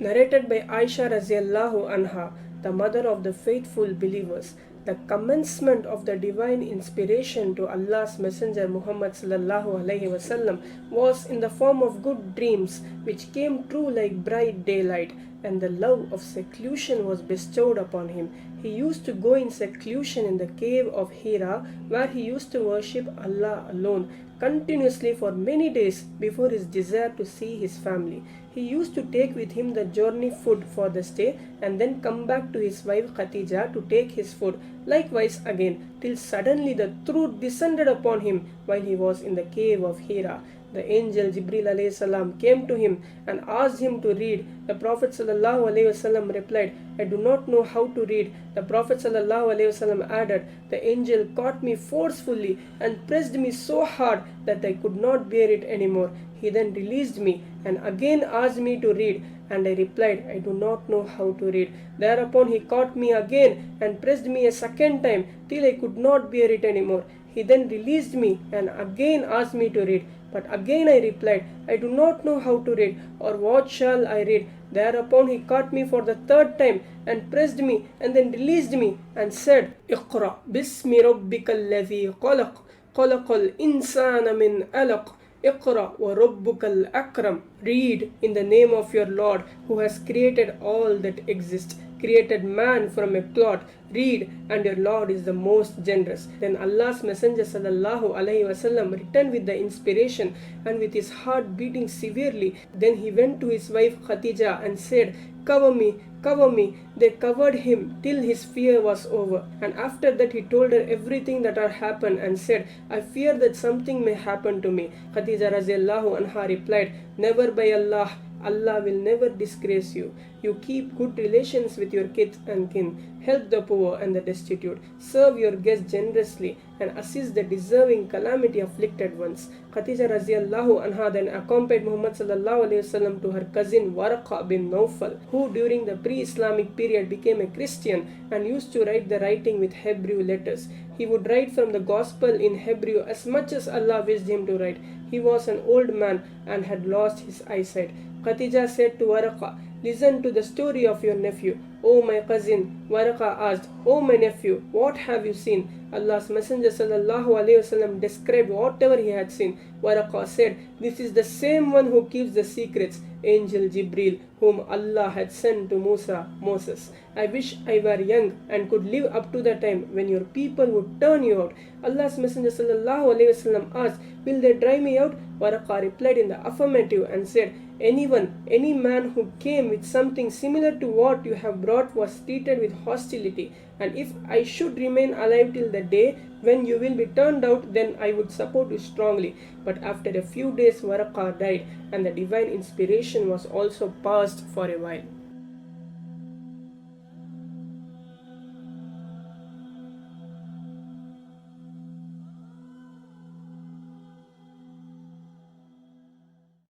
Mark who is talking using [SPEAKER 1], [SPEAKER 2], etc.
[SPEAKER 1] Narrated by Aisha Raziallahu Anha, the mother of the faithful believers, the commencement of the divine inspiration to Allah's Messenger Muhammad sallallahu alaihi wasallam was in the form of good dreams which came true like bright daylight, and the love of seclusion was bestowed upon him. He used to go in seclusion in the cave of Hira, where he used to worship Allah alone continuously for many days before his desire to see his family. He used to take with him the journey food for the stay and then come back to his wife Khatija to take his food, likewise again, till suddenly the truth descended upon him while he was in the cave of Hira. The angel Jibril alayhi salam came to him and asked him to read. The Prophet sallallahu alaihi wasallam replied, I do not know how to read. The Prophet sallallahu alaihi wasallam added, the angel caught me forcefully and pressed me so hard that I could not bear it anymore. He then released me and again asked me to read, and I replied, I do not know how to read. Thereupon he caught me again and pressed me a second time till I could not bear it anymore. He then released me and again asked me to read. But again I replied, I do not know how to read, or what shall I read? Thereupon he caught me for the third time and pressed me and then released me and said, Iqra bismi rabbika alladhi khalaq, khalaqal insana min alaq. Iqra wa rabbukal akram. Read in the name of your Lord who has created all that exists, created man from a clot. Read, and your Lord is the most generous. Then Allah's Messenger sallallahu alaihi wasallam returned with the inspiration and with his heart beating severely. Then he went to his wife Khatija and said, cover me, cover me. They covered him till his fear was over. And after that he told her everything that had happened and said, I fear that something may happen to me. Khatija raziallahu anha replied, never by Allah, Allah will never disgrace you. You keep good relations with your kith and kin, help the poor and the destitute, serve your guests generously, and assist the deserving calamity afflicted ones. Khatija raziallahu anha then accompanied Muhammad sallallahu alaihi wasallam to her cousin Waraqa bin Nawfal, who during the pre-Islamic period became a Christian and used to write the writing with Hebrew letters. He would write from the gospel in Hebrew as much as Allah wished him to write. He was an old man and had lost his eyesight. Khatija said to Waraqa, listen to the story of your nephew. O my cousin, Waraqa asked, O my nephew, what have you seen? Allah's Messenger sallallahu alaihi wasallam described whatever he had seen. Waraqa said, this is the same one who keeps the secrets, Angel Jibril, whom Allah had sent to Moses. I wish I were young and could live up to the time when your people would turn you out. Allah's Messenger sallallahu alaihi wasallam asked, will they drive me out? Waraqa replied in the affirmative and said, any man who came with something similar to what you have brought was treated with hostility, and if I should remain alive till the day when you will be turned out, then I would support you strongly. But after a few days Waraqa died, and the divine inspiration was also paused for a while.